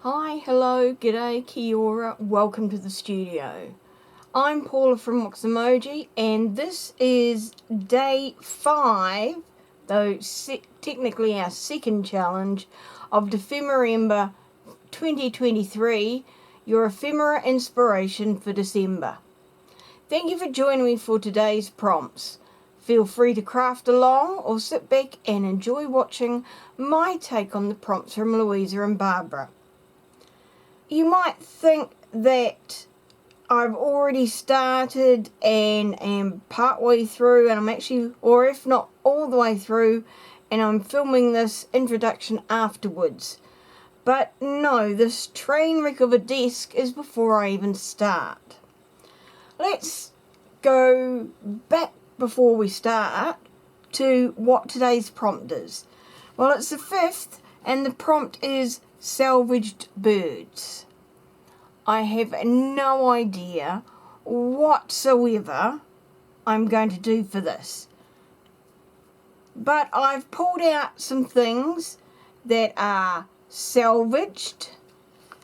Hi, hello, g'day, kia ora, welcome to the studio. I'm Paula from Moxy and this is day 5, though technically our second challenge, of Dephemerember 2023, your ephemera inspiration for December. Thank you for joining me for today's prompts. Feel free to craft along or sit back and enjoy watching my take on the prompts from Louisa and Barbara. You might think that I've already started and am partway through, and I'm actually, or if not all the way through, and I'm filming this introduction afterwards. But no, this train wreck of a desk is before I even start. Let's go back before we start to what today's prompt is. Well, it's the 5th, and the prompt is salvaged birds. I have no idea whatsoever I'm going to do for this. But I've pulled out some things that are salvaged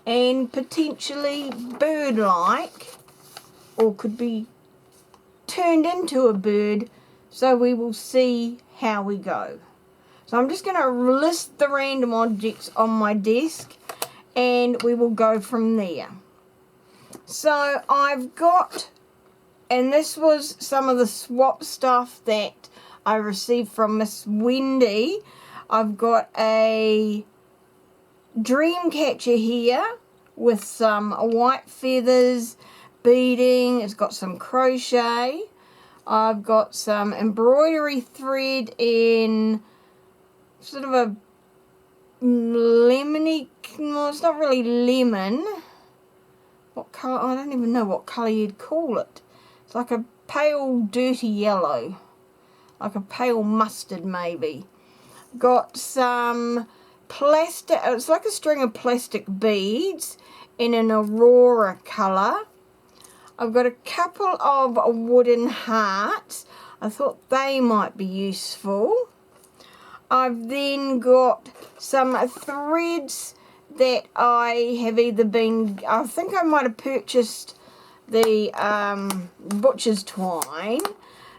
and potentially bird-like, or could be turned into a bird, so we will see how we go. So I'm just going to list the random objects on my desk and we will go from there. So I've got, and this was some of the swap stuff that I received from Miss Wendy. I've got a dream catcher here with some white feathers, beading. It's got some crochet. I've got some embroidery thread in sort of a lemony, well, it's not really lemon. What colour? I don't even know what colour you'd call it. It's like a pale dirty yellow, like a pale mustard maybe. Got some plastic, it's like a string of plastic beads in an aurora colour. I've got a couple of wooden hearts. I thought they might be useful. I've then got some threads that I have either been, I think I might have purchased the butcher's twine,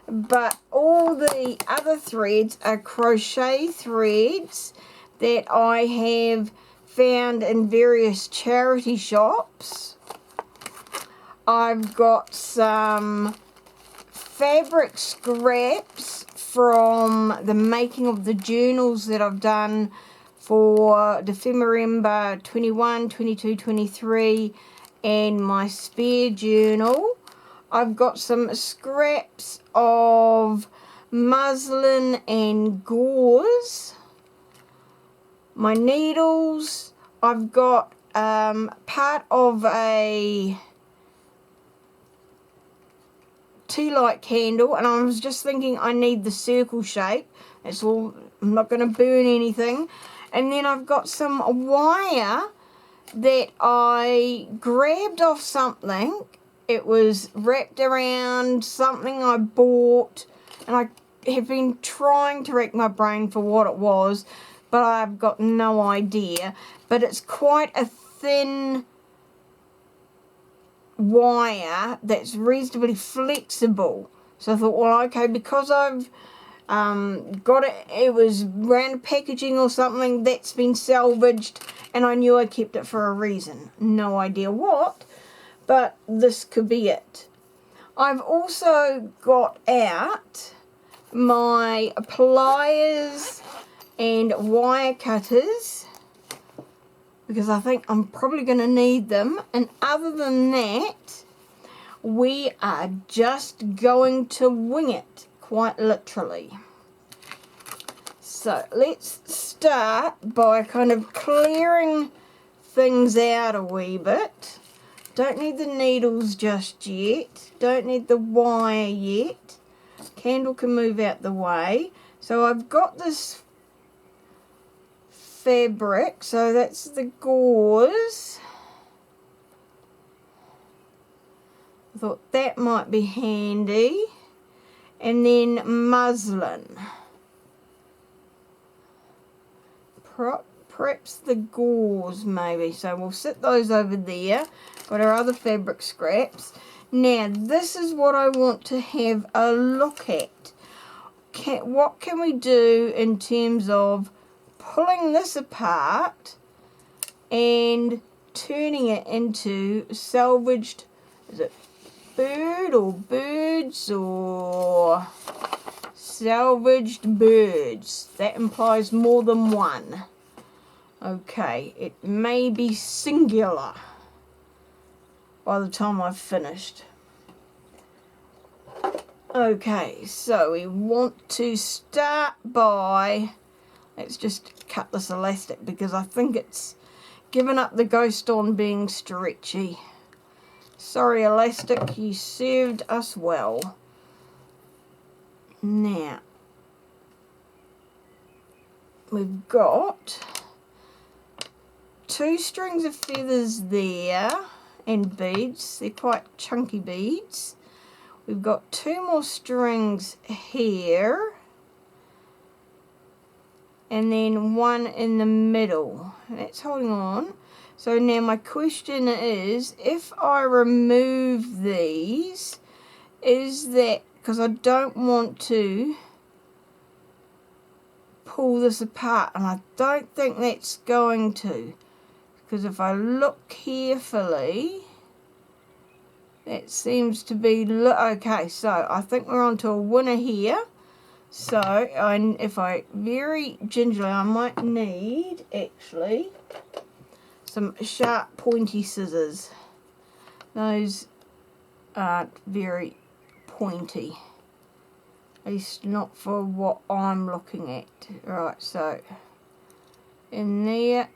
but all the other threads are crochet threads that I have found in various charity shops. I've got some fabric scraps from the making of the journals that I've done for Dephemerember 21, 22, 23 and my spare journal. I've got some scraps of muslin and gauze. My needles. I've got part of a tea light candle, and I was just thinking I need the circle shape. That's all. I'm not going to burn anything. And then I've got some wire that I grabbed off something. It was wrapped around something I bought, and I have been trying to rack my brain for what it was, but I've got no idea. But it's quite a thin wire that's reasonably flexible. So I thought, well, okay, because I've got it was around packaging or something that's been salvaged, and I knew I kept it for a reason. No idea what, but this could be it. I've also got out my pliers and wire cutters because I think I'm probably going to need them, and other than that we are just going to wing it, quite literally. So let's start by kind of clearing things out a wee bit. Don't need the needles just yet. Don't need the wire yet. Candle can move out the way. So I've got this fabric, so that's the gauze. I thought that might be handy. And then muslin. perhaps the gauze maybe. So we'll sit those over there. Got our other fabric scraps. Now this is what I want to have a look at. What can we do in terms of pulling this apart and turning it into salvaged, is it bird or birds or salvaged birds? That implies more than one. Okay, it may be singular by the time I've finished. Okay, so we want to start by, let's just cut this elastic because I think it's given up the ghost on being stretchy. Sorry elastic, you served us well. Now, we've got 2 strings of feathers there and beads. They're quite chunky beads. We've got 2 more strings here and then 1 in the middle. That's holding on. So now my question is, if I remove these, is that, because I don't want to pull this apart, and I don't think that's going to, because if I look carefully, that seems to be, okay, so I think we're on to a winner here. So if I very gingerly, I might need actually some sharp pointy scissors. Those aren't very pointy, at least not for what I'm looking at. Right, so in there,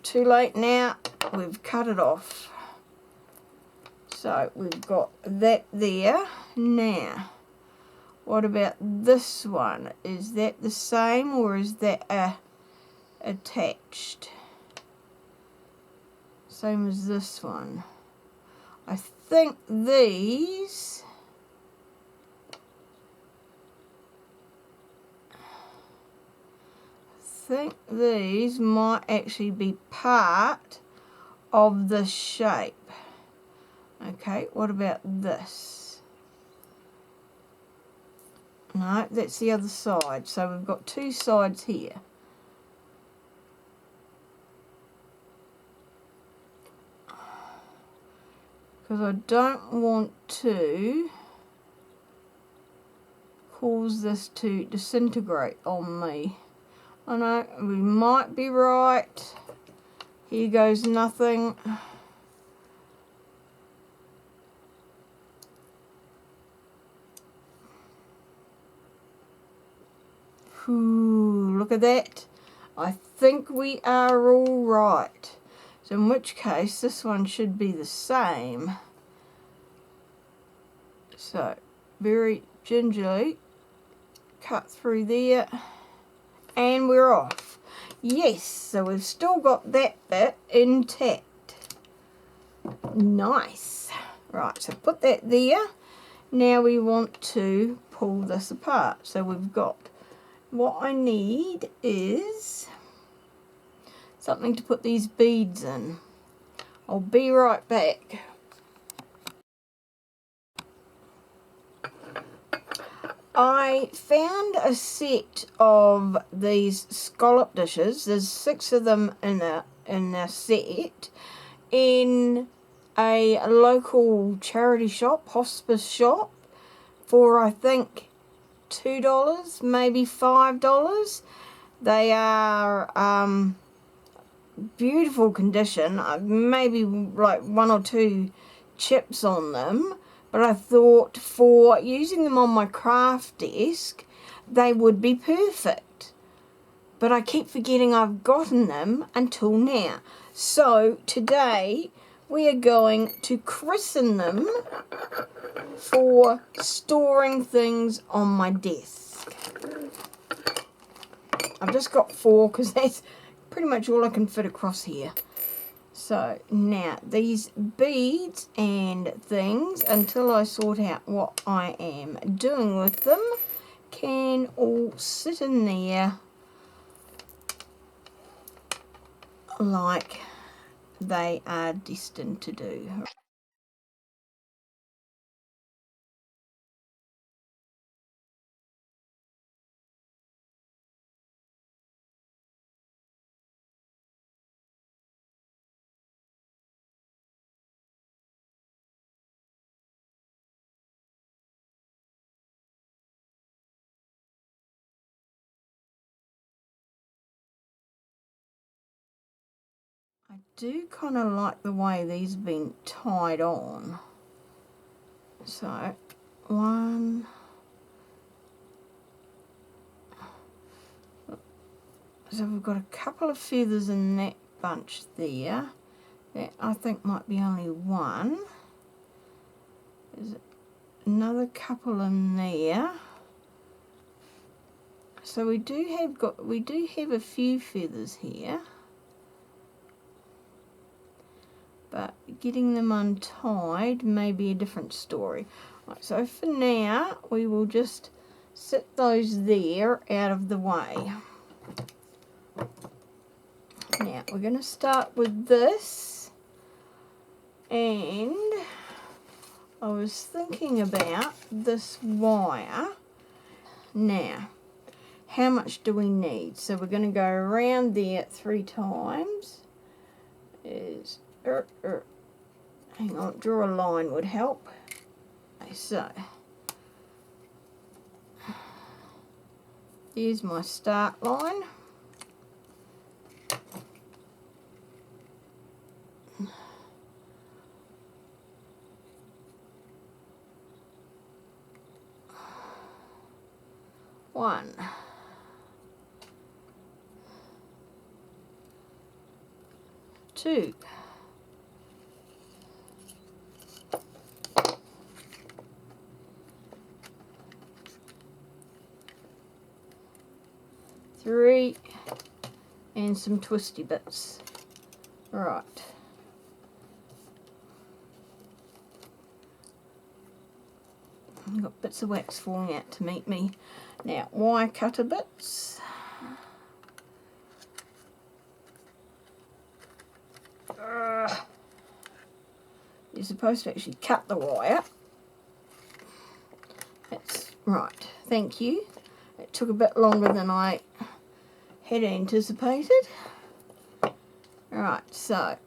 too late now, we've cut it off. So we've got that there. Now, what about this one? Is that the same or is that attached? Same as this one. I think these might actually be part of the shape. Okay, what about this? No, that's the other side. So we've got 2 sides here. Because I don't want to cause this to disintegrate on me. I know, we might be right. Here goes nothing. Ooh, look at that. I think we are all right. So in which case, this one should be the same. So, very gingerly cut through there. And we're off. Yes, so we've still got that bit intact. Nice. Right, so put that there. Now we want to pull this apart. So we've got, what I need is something to put these beads in. I'll be right back. I found a set of these scallop dishes. There's 6 of them in a set in a local charity shop, hospice shop, for I think $2, maybe $5. They are beautiful condition. Maybe like 1 or 2 chips on them. But I thought for using them on my craft desk, they would be perfect. But I keep forgetting I've gotten them until now. So today we are going to christen them for storing things on my desk. I've just got 4 because that's pretty much all I can fit across here. So now these beads and things, until I sort out what I am doing with them, can all sit in there like they are destined to do. I do kind of like the way these have been tied on. So, one. So we've got a couple of feathers in that bunch there. That I think might be only one. There's another couple in there. So we do have a few feathers here. But getting them untied may be a different story. Right, so for now, we will just sit those there out of the way. Now, we're going to start with this. And I was thinking about this wire. Now, how much do we need? So we're going to go around there 3 times. Hang on, draw a line would help. Okay, so here's my start line. One. 2. 3, and some twisty bits. Right. I've got bits of wax falling out to meet me. Now, wire cutter bits. You're supposed to actually cut the wire. That's right. Thank you. It took a bit longer than I had anticipated. Right, so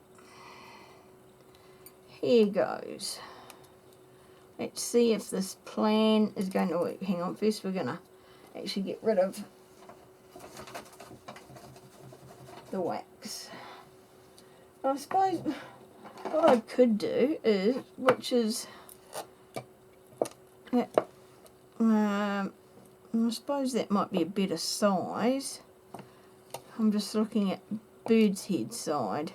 here goes. Let's see if this plan is going to work. Hang on, first we're going to actually get rid of the wax. I suppose what I could do is, I suppose that might be a better size. I'm just looking at bird's head size.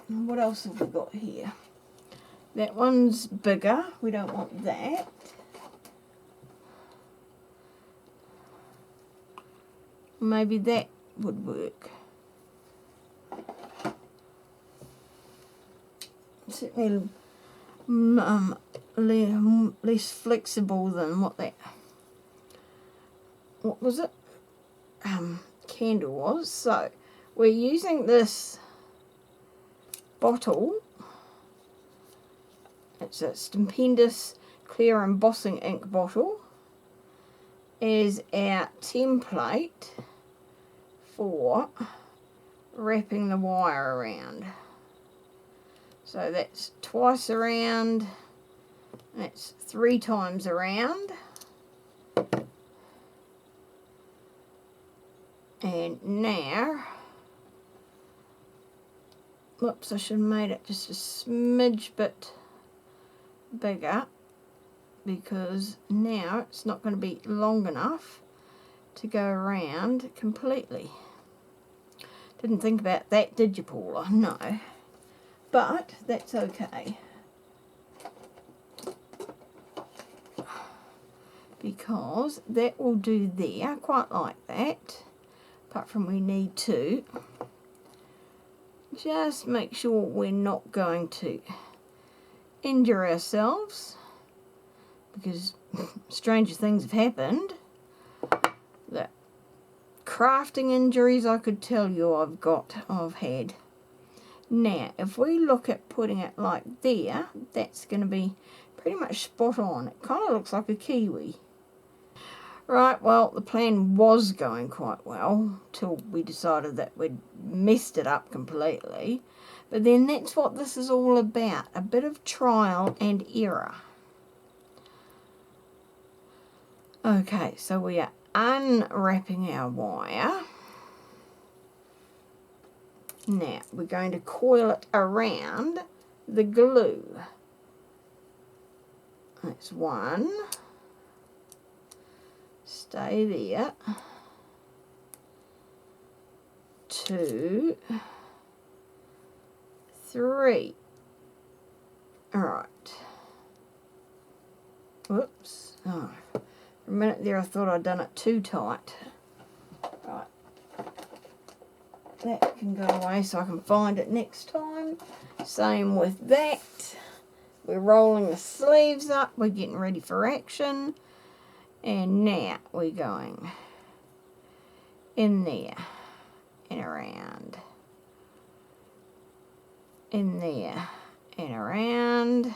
And what else have we got here? That one's bigger. We don't want that. Maybe that would work. Certainly less flexible than what was it? Candle was. So we're using this bottle. It's a stupendous clear embossing ink bottle as our template for wrapping the wire around. So that's twice around, that's 3 times around. And now, whoops, I should have made it just a smidge bit bigger, because now it's not going to be long enough to go around completely. Didn't think about that, did you, Paula? No. But that's okay, because that will do there. I quite like that, apart from we need to just make sure we're not going to injure ourselves, because stranger things have happened. The crafting injuries I could tell you I've had. Now, if we look at putting it like there, that's going to be pretty much spot on. It kind of looks like a kiwi. Right, well, the plan was going quite well till we decided that we'd messed it up completely. But then that's what this is all about, a bit of trial and error. Okay, so we are unwrapping our wire. Now, we're going to coil it around the glue. That's one. Stay there. 2, 3. Alright. Whoops. Oh, for a minute there I thought I'd done it too tight. Right. That can go away so I can find it next time. Same with that. We're rolling the sleeves up. We're getting ready for action. And now we're going in there and around. In there and around.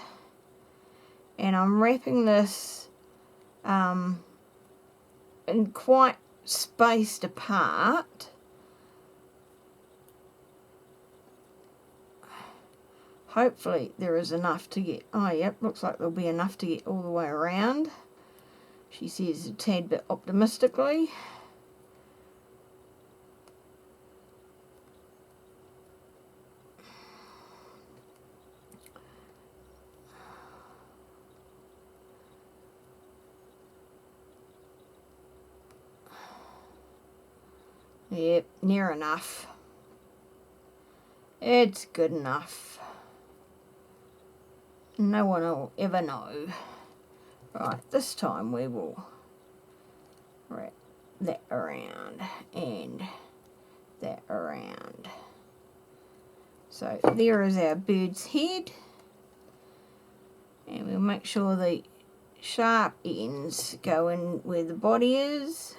And I'm wrapping this in quite spaced apart. Hopefully there is enough to get, oh yep, looks like there'll be enough to get all the way around. She says a tad bit optimistically. Yep, near enough. It's good enough. No one will ever know. Right, this time we will wrap that around and that around. So there is our bird's head. And we'll make sure the sharp ends go in where the body is.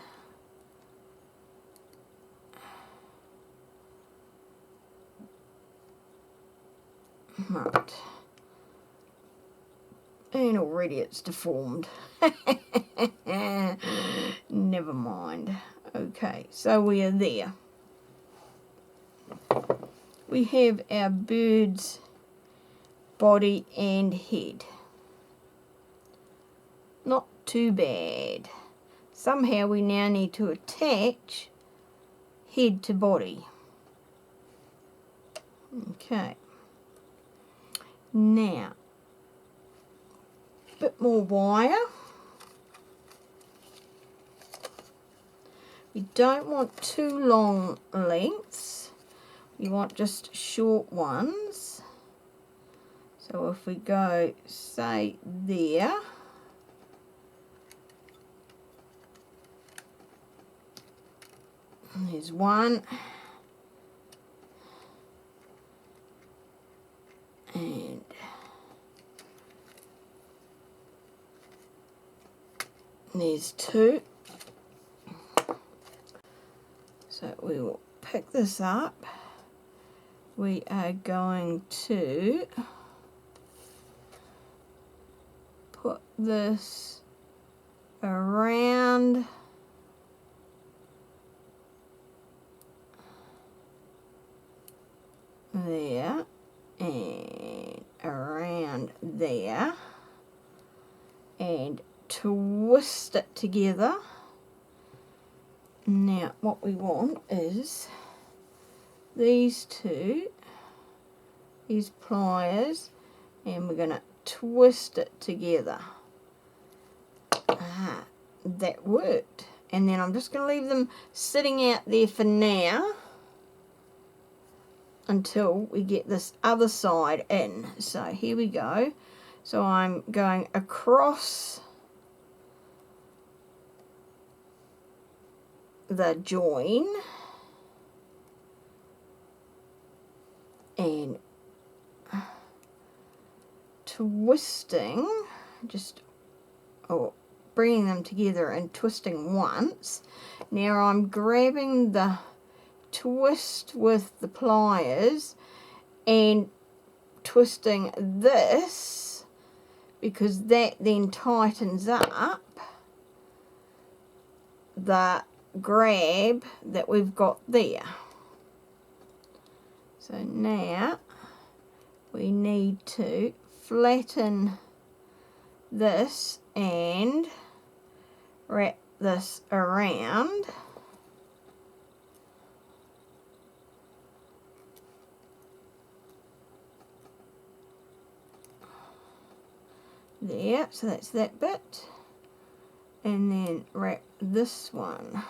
Right. And already it's deformed. Never mind. Okay, so we are there. We have our bird's body and head. Not too bad. Somehow we now need to attach head to body. Okay. Now, a bit more wire. We don't want too long lengths. We want just short ones. So if we go, say, there. There's one. And there's 2. So we will pick this up. We are going to put this around there and around there and twist it together. Now what we want is these 2, these pliers, and we're going to twist it together. Ah, that worked. And then I'm just going to leave them sitting out there for now until we get this other side in. So here we go. So I'm going across the join and twisting, bringing them together and twisting once. Now I'm grabbing the twist with the pliers and twisting this, because that then tightens up the grab that we've got there. So now we need to flatten this and wrap this around. There, so that's that bit. And then wrap this one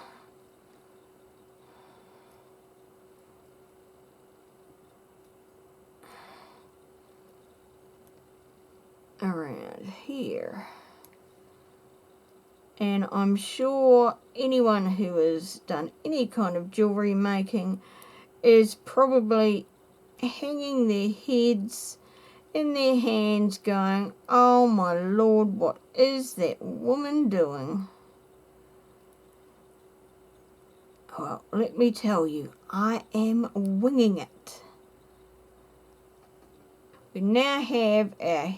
around here. And I'm sure anyone who has done any kind of jewellery making is probably hanging their heads in their hands going, oh my Lord, what is that woman doing? Well, let me tell you, I am winging it. We now have our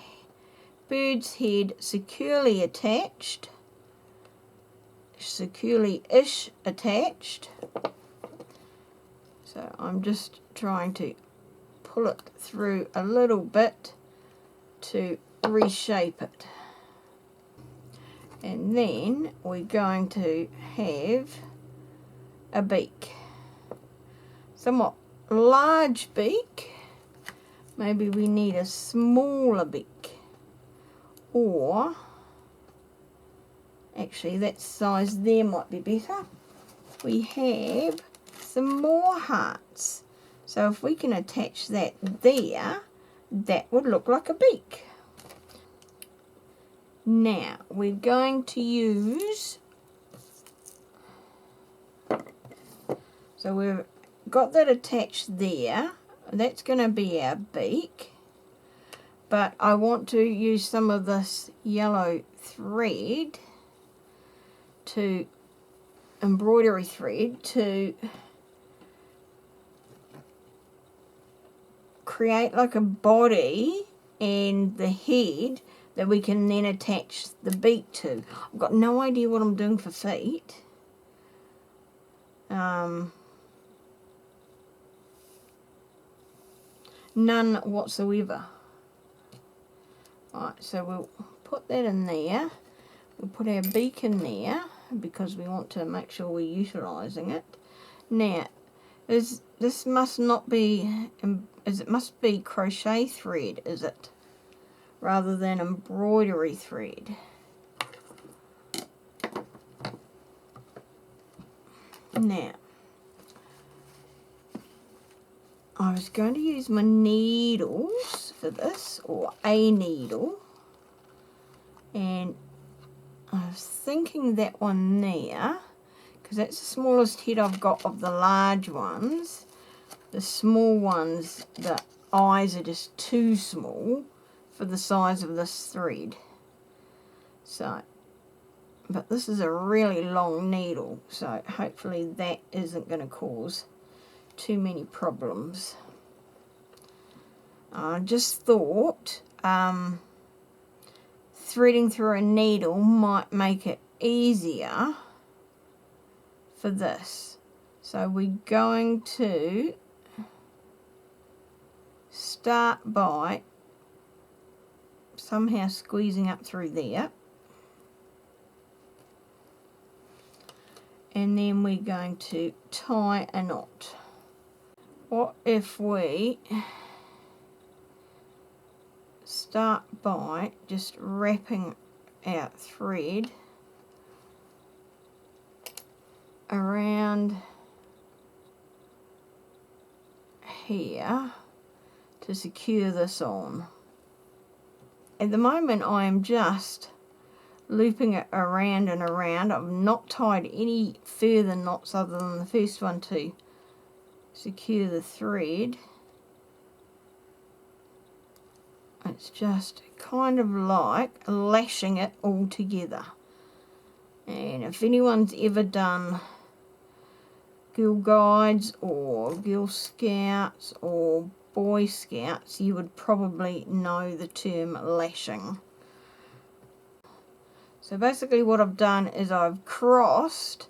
bird's head securely attached, securely-ish attached. So I'm just trying to pull it through a little bit to reshape it. And then we're going to have a beak. Somewhat large beak. Maybe we need a smaller beak. Or, actually that size there might be better. We have some more hearts. So if we can attach that there, that would look like a beak. Now we're going to use, so we've got that attached there. That's going to be our beak. But I want to use some of this yellow thread, to embroidery thread, to create like a body and the head that we can then attach the beak to. I've got no idea what I'm doing for feet. None whatsoever. Right, so we'll put that in there. We'll put our beak in there because we want to make sure we're utilising it. Now, this must not be, it must be crochet thread, is it? Rather than embroidery thread. Now, I was going to use my needles for this, or a needle, and I was thinking that one there, because that's the smallest head I've got of the large ones. The small ones, the eyes are just too small for the size of this thread. So, but this is a really long needle, so hopefully that isn't going to cause too many problems. I just thought threading through a needle might make it easier for this. So we're going to start by somehow squeezing up through there, and then we're going to tie a knot. What if we start by just wrapping our thread around here to secure this on. At the moment I am just looping it around and around. I've not tied any further knots other than the first one to secure the thread. It's just kind of like lashing it all together. And if anyone's ever done Girl Guides or Girl Scouts or Boy Scouts, you would probably know the term lashing. So basically what I've done is I've crossed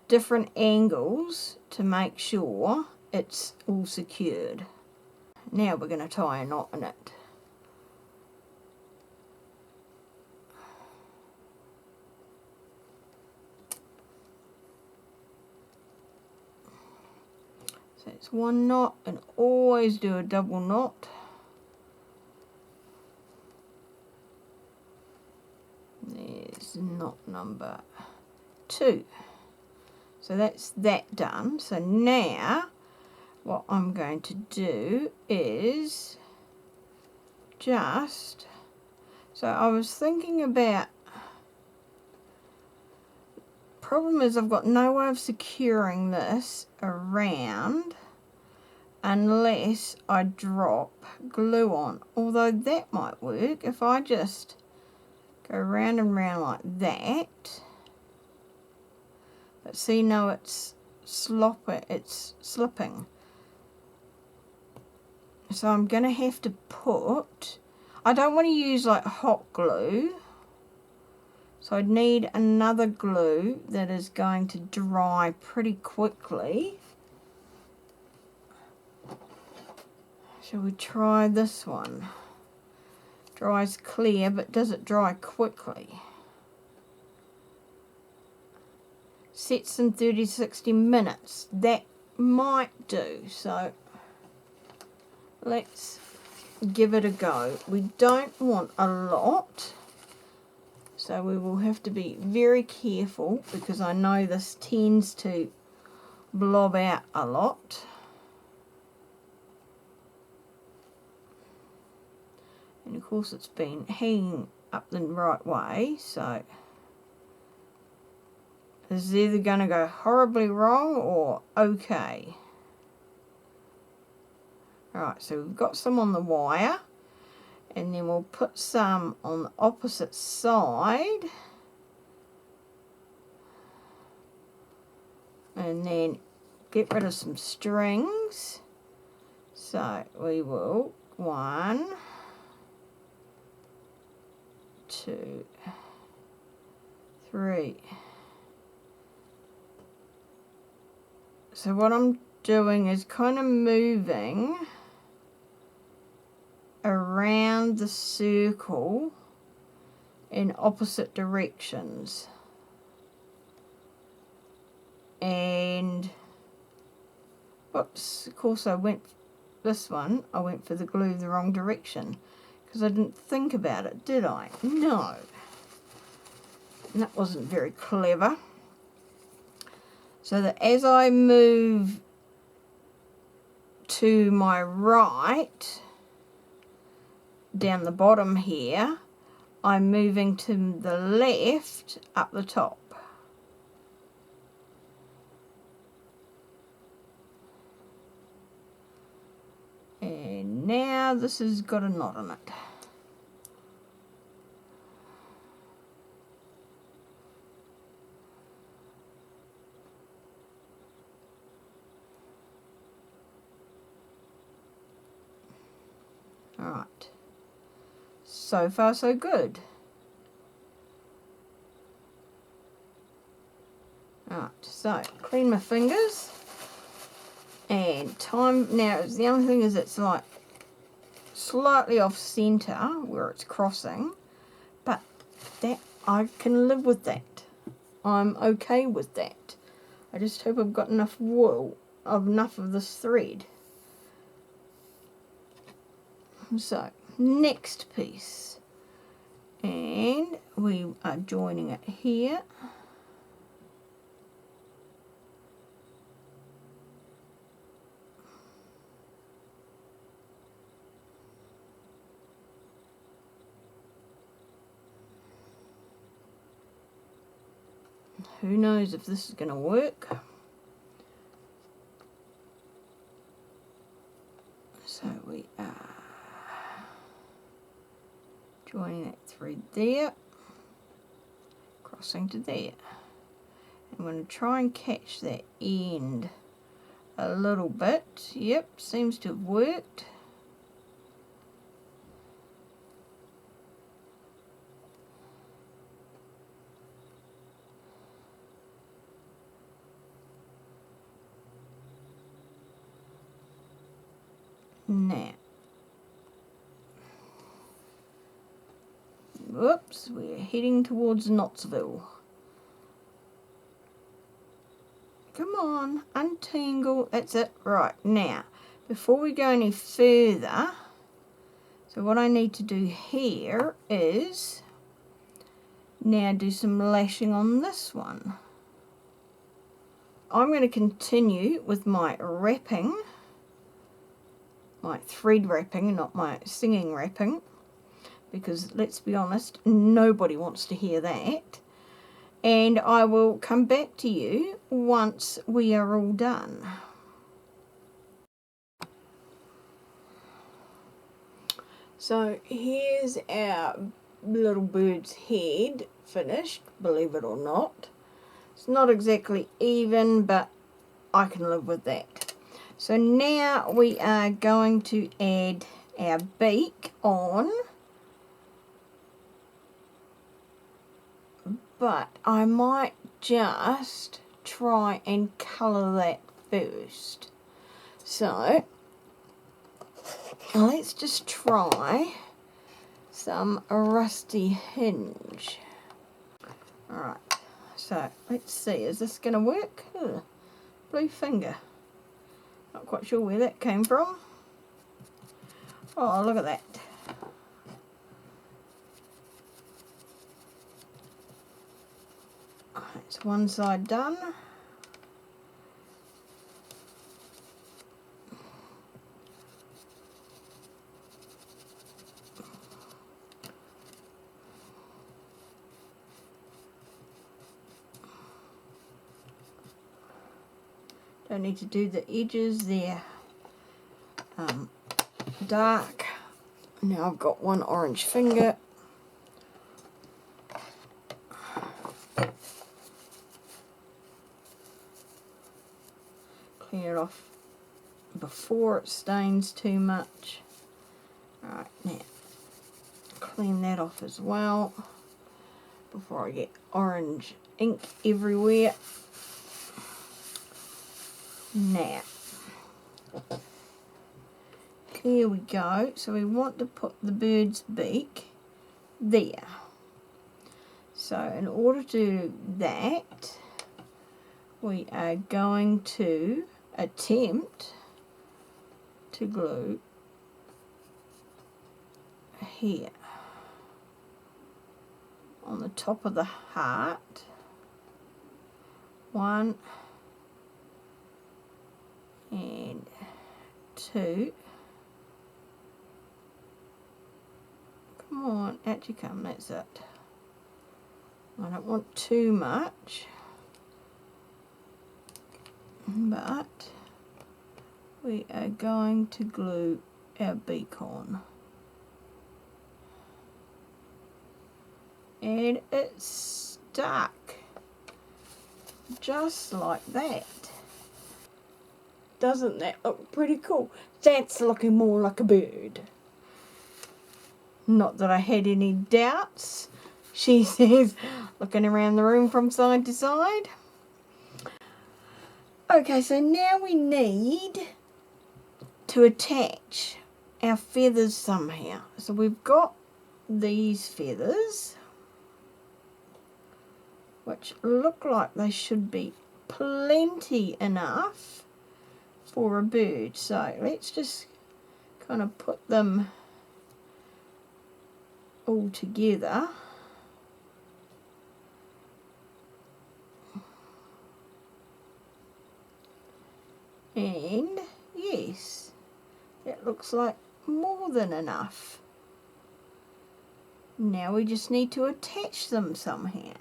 different angles to make sure it's all secured. Now we're going to tie a knot in it. So it's one knot, and always do a double knot. There's knot number 2. So that's that done. So now what I'm going to do is just, so I was thinking about, problem is I've got no way of securing this around unless I drop glue on, although that might work if I just go round and round like that. But see, no, it's slipping. So I'm going to have to put, I don't want to use like hot glue, so I'd need another glue that is going to dry pretty quickly. Shall we try this one? Dries clear, but does it dry quickly? Sets in 30 to 60 minutes. That might do, so let's give it a go. We don't want a lot, so we will have to be very careful because I know this tends to blob out a lot. And of course it's been hanging up the right way, so this is either going to go horribly wrong or okay. Alright, so we've got some on the wire, and then we'll put some on the opposite side, and then get rid of some strings. So we will 1, 2, 3. So what I'm doing is kind of moving around the circle in opposite directions. And oops, of course I went for the glue the wrong direction because I didn't think about it, did I? No. And that wasn't very clever. So that as I move to my right down the bottom here, I'm moving to the left up the top. And now this has got a knot on it. Alright, so far so good. Alright, so clean my fingers and time. Now the only thing is it's like slightly off centre where it's crossing, but that I can live with that. I'm okay with that. I just hope I've got enough wool, enough of this thread. So, next piece, and we are joining it here. Who knows if this is going to work? So we are joining that thread there, crossing to there. I'm going to try and catch that end a little bit. Yep, seems to have worked. Now, whoops, we're heading towards Knotsville. Come on, untangle, that's it. Right, now, before we go any further, so what I need to do here is now do some lashing on this one. I'm going to continue with my wrapping, my thread wrapping, not my singing wrapping, because let's be honest, nobody wants to hear that. And I will come back to you once we are all done. So here's our little bird's head finished, believe it or not. It's not exactly even, but I can live with that. So now we are going to add our beak on. But I might just try and colour that first. So let's just try some rusty hinge. Alright, so let's see, is this going to work? Ugh, blue finger. Not quite sure where that came from. Oh, look at that. It's one side done. Don't need to do the edges, they're dark. Now I've got one orange finger. Clean it off before it stains too much. Alright, now clean that off as well before I get orange ink everywhere. Now, here we go. So we want to put the bird's beak there. So in order to do that, we are going to attempt to glue here on the top of the heart. 1 and 2. Come on, out you come, that's it. I don't want too much, but we are going to glue our beak on. And it's stuck, just like that. Doesn't that look pretty cool? That's looking more like a bird. Not that I had any doubts, she says, looking around the room from side to side. Okay, so now we need to attach our feathers somehow. So we've got these feathers, which look like they should be plenty enough for a bird. So let's just kind of put them all together. And yes, that looks like more than enough. Now we just need to attach them somehow.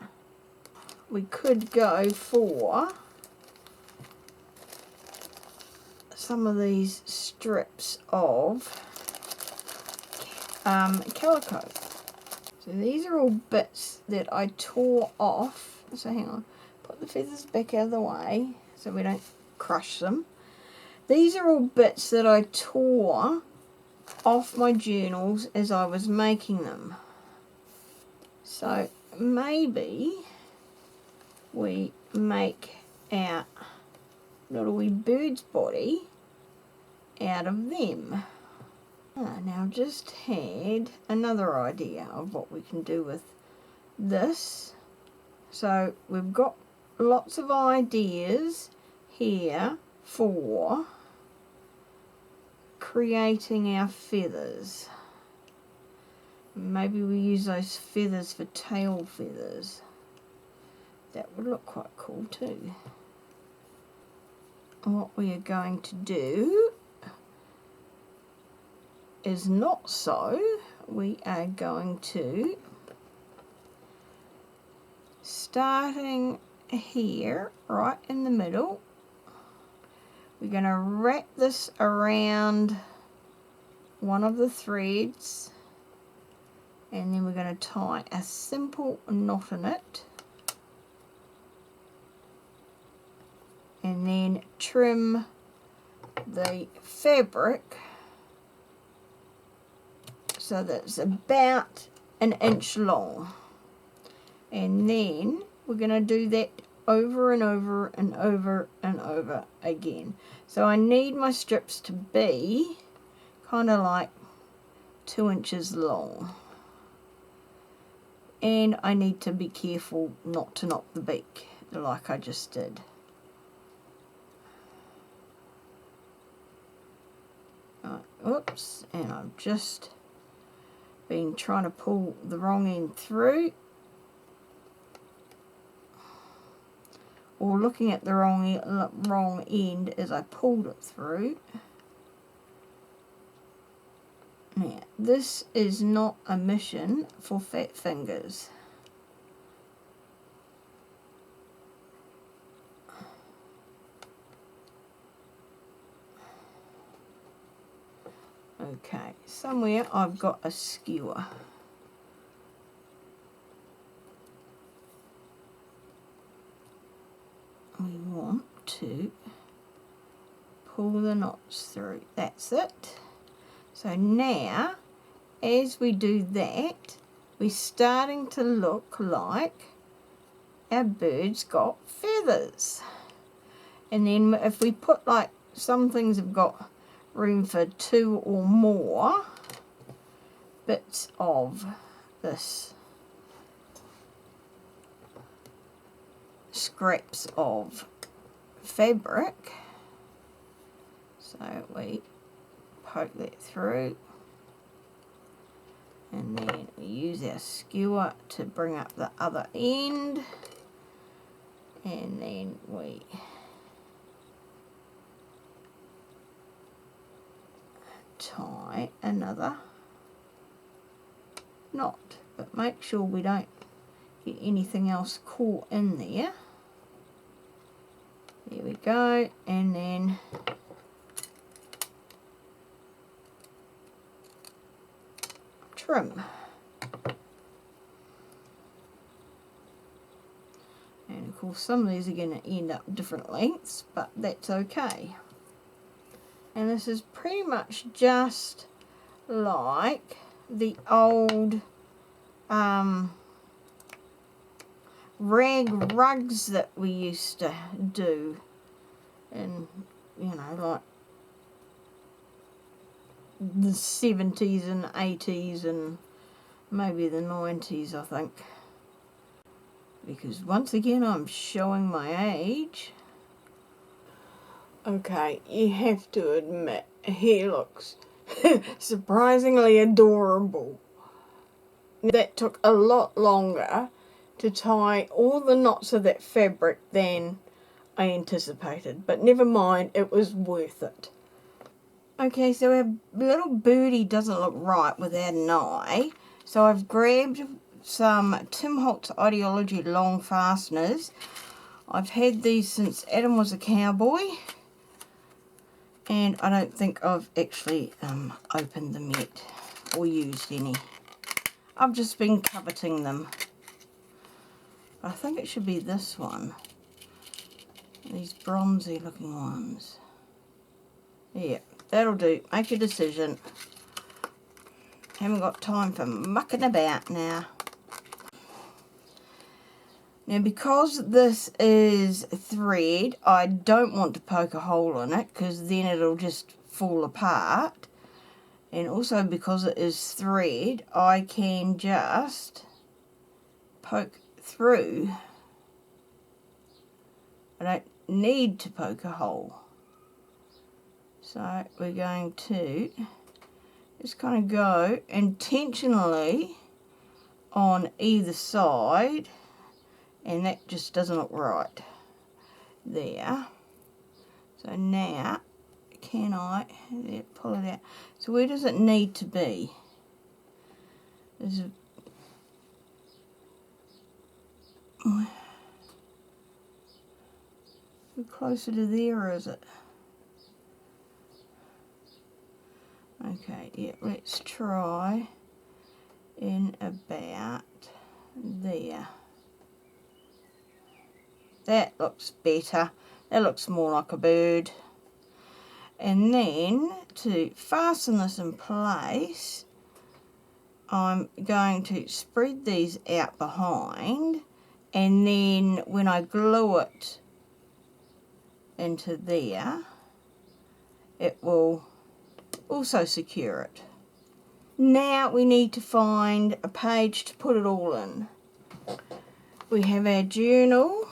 We could go for some of these strips of calico. So these are all bits that I tore off. So hang on, put the feathers back out of the way so we don't crush them. These are all bits that I tore off my journals as I was making them. So maybe we make our little wee bird's body out of them. Now I've just had another idea of what we can do with this. So we've got lots of ideas here for creating our feathers. Maybe we use those feathers for tail feathers. That would look quite cool too. What we are going to do is not so. We are going to, starting here, right in the middle, we're going to wrap this around one of the threads, and then we're going to tie a simple knot in it, and then trim the fabric so that it's about 1 inch long. And then we're going to do that over and over and over and over again. So I need my strips to be kind of like 2 inches long. And I need to be careful not to knock the beak like I just did. Oops, and I've just been trying to pull the wrong end through, or looking at the wrong end as I pulled it through. Now, this is not a mission for fat fingers. Okay, somewhere I've got a skewer. We want to pull the knots through. That's it. So now, as we do that, we're starting to look like our bird's got feathers. And then if we put, like, some things have got room for 2 or more bits of this scraps of fabric, so we poke that through, and then we use our skewer to bring up the other end, and then we tie another knot, but make sure we don't get anything else caught in there. There we go, and then trim. And of course some of these are going to end up different lengths, but that's okay. And this is pretty much just like the old rag rugs that we used to do, and you know, like the 70s and 80s and maybe the 90s, I think, because once again I'm showing my age. Okay, you have to admit, he looks surprisingly adorable. That took a lot longer to tie all the knots of that fabric than I anticipated, but never mind, it was worth it. Okay, so our little birdie doesn't look right without an eye, so I've grabbed some Tim Holtz Ideology long fasteners. I've had these since Adam was a cowboy, and I don't think I've actually opened them yet or used any. I've just been coveting them. I think it should be this one. These bronzy looking ones. Yeah, that'll do. Make your decision. Haven't got time for mucking about now. Now because this is thread, I don't want to poke a hole in it because then it'll just fall apart. And also because it is thread, I can just poke through. I don't need to poke a hole. So we're going to just kind of go intentionally on either side, and that just doesn't look right there. So now can I pull it out? So where does it need to be? There's closer to there, is it? Okay, yeah, let's try in about there. That looks better. That looks more like a bird. And then to fasten this in place, I'm going to spread these out behind, and then when I glue it into there, it will also secure it. Now we need to find a page to put it all in. We have our journal,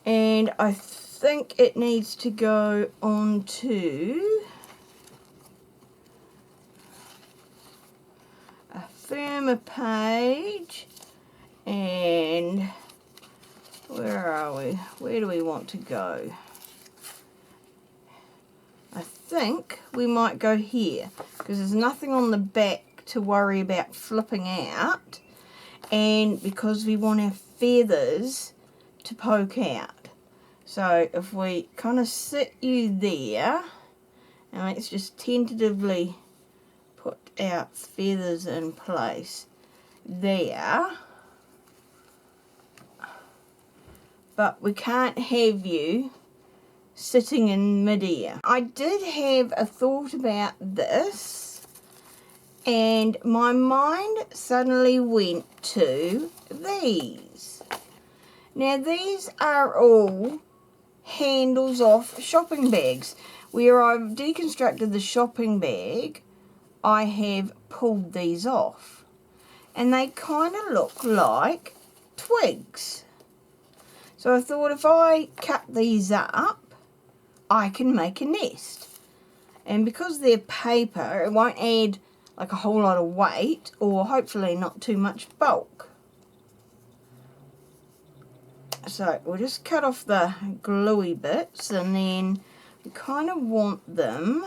and I think it needs to go onto a firmer page. And where are we? Where do we want to go? I think we might go here because there's nothing on the back to worry about flipping out, and because we want our feathers to poke out. So if we kind of sit you there, and let's just tentatively put our feathers in place there. But we can't have you sitting in midair. I did have a thought about this, and my mind suddenly went to these. Now these are all handles off shopping bags. Where I've deconstructed the shopping bag, I have pulled these off, and they kind of look like twigs. So I thought if I cut these up, I can make a nest. And because they're paper, it won't add like a whole lot of weight, or hopefully not too much bulk. So we'll just cut off the gluey bits, and then we kind of want them,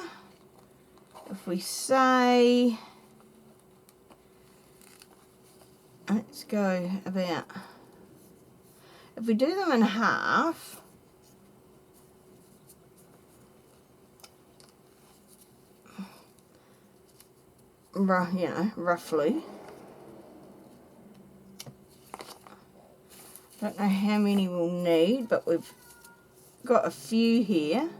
if we say, let's go about, if we do them in half, you know, roughly. Don't know how many we'll need, but we've got a few here.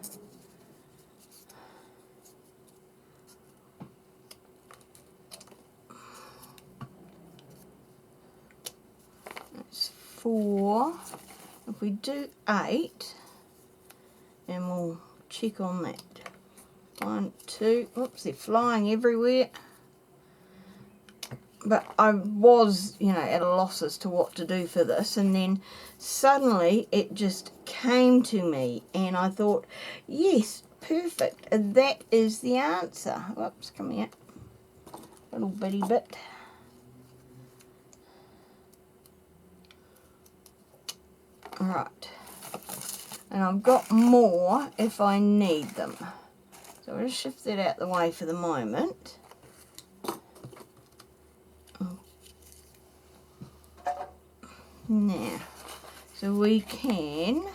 That's 4. If we do 8, and we'll check on that. 1, 2, oops, they're flying everywhere. But I was, you know, at a loss as to what to do for this, and then suddenly it just came to me, and I thought, yes, perfect, that is the answer. Whoops, come here, little bitty bit. Right, and I've got more if I need them. So I'll just shift that out the way for the moment. Now, so we can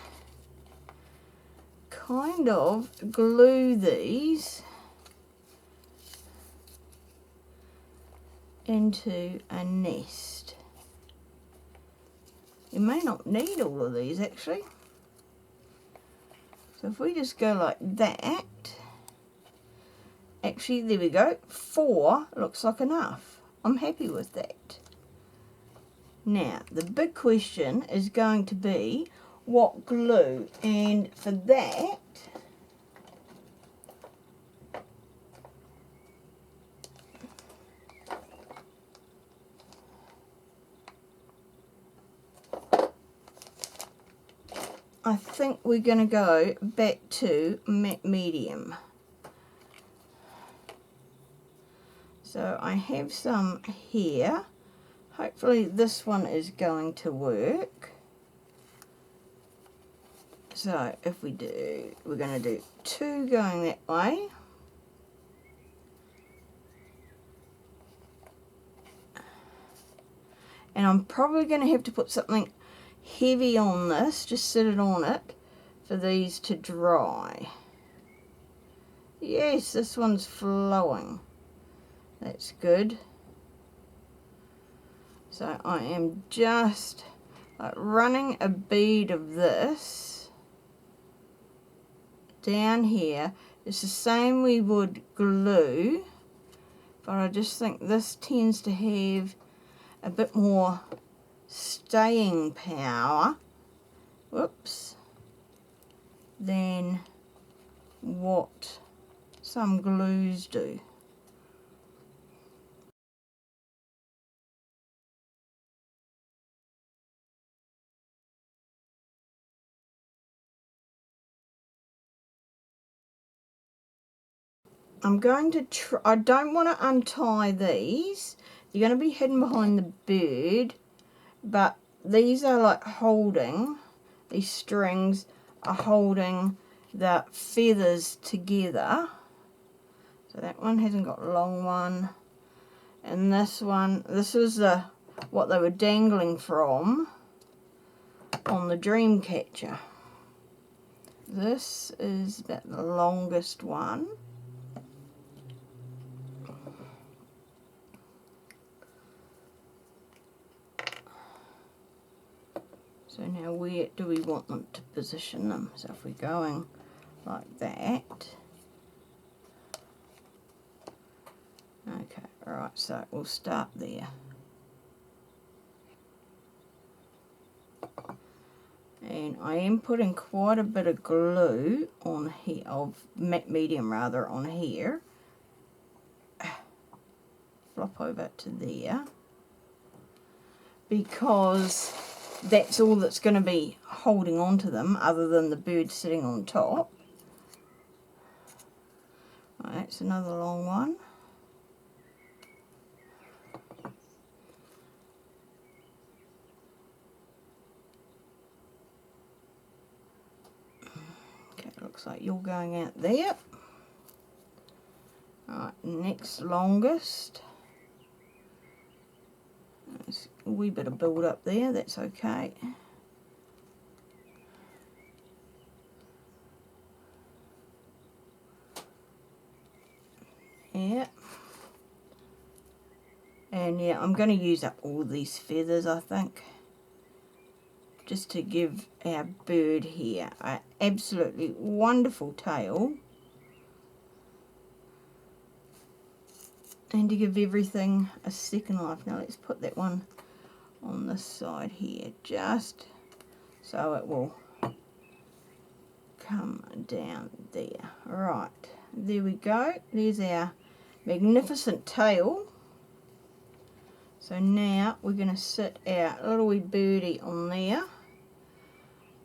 kind of glue these into a nest. You may not need all of these actually. So if we just go like that, actually there we go, 4 looks like enough. I'm happy with that. Now the big question is going to be what glue, and for that I think we're going to go back to matte medium. So I have some here. Hopefully this one is going to work. So if we do, we're going to do 2 going that way. And I'm probably going to have to put something heavy on this, just sit it on it, for these to dry. Yes, this one's flowing. That's good. So I am just like running a bead of this down here. It's the same we would glue, but I just think this tends to have a bit more staying power, whoops, than what some glues do. I'm going to try, I don't want to untie these. You're going to be hidden behind the bird, but these are like holding, these strings are holding the feathers together. So that one hasn't got a long one. And this one, this was the what they were dangling from on the dream catcher. This is about the longest one. So now where do we want them to position them? So if we're going like that. Okay, alright, so we'll start there. And I am putting quite a bit of glue on here, of matte medium rather, on here. Flop over to there. Because that's all that's going to be holding on to them, other than the bird sitting on top. Right, that's another long one. Okay, looks like you're going out there. Alright, next longest. There's a wee bit of build up there, that's okay. Yeah. And yeah, I'm going to use up all these feathers, I think, just to give our bird here an absolutely wonderful tail, and to give everything a second life. Now let's put that one on this side here, just so it will come down there. Right, there we go. There's our magnificent tail. So now we're going to sit our little wee birdie on there,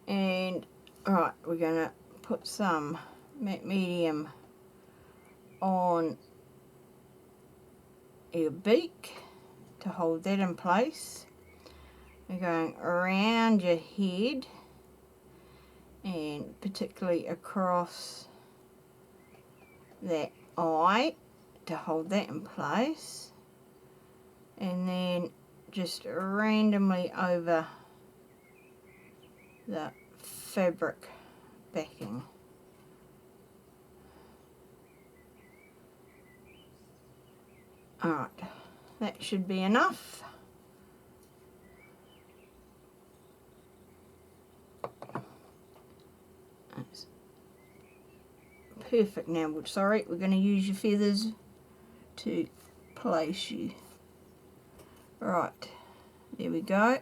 and alright, we're going to put some matte medium on your beak to hold that in place. We're going around your head, and particularly across that eye to hold that in place. And then just randomly over the fabric backing. Alright, That should be enough. That's perfect. Now, sorry, we're going to use your feathers to place you. Right, there we go.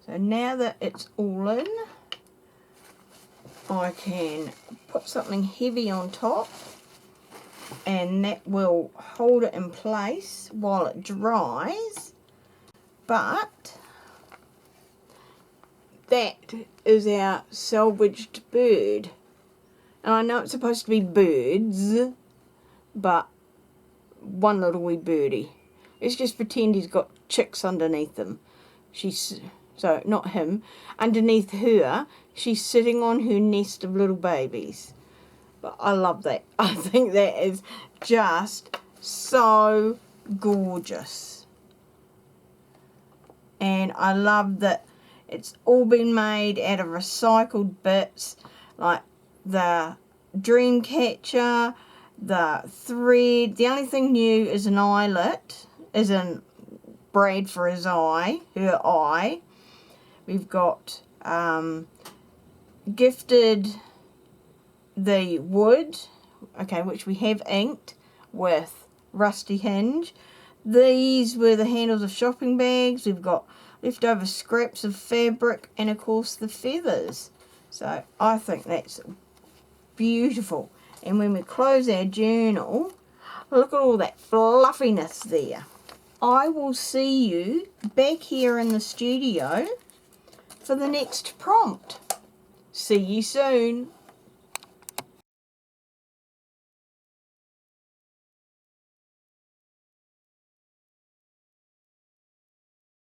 So now that it's all in, I can put something heavy on top, and that will hold it in place while it dries. But that is our salvaged bird. And I know it's supposed to be birds, but one little wee birdie. Let's just pretend he's got chicks underneath him. So not him. Underneath her, she's sitting on her nest of little babies. But I love that. I think that is just so gorgeous. And I love that it's all been made out of recycled bits, like the dream catcher, the thread. The only thing new is an eyelet, as in braid for his eye, her eye. We've got gifted the wood, okay, which we have inked with rusty hinge. These were the handles of shopping bags. We've got leftover scraps of fabric, and of course the feathers. So I think that's beautiful. And when we close our journal, look at all that fluffiness there. I will see you back here in the studio for the next prompt. See you soon.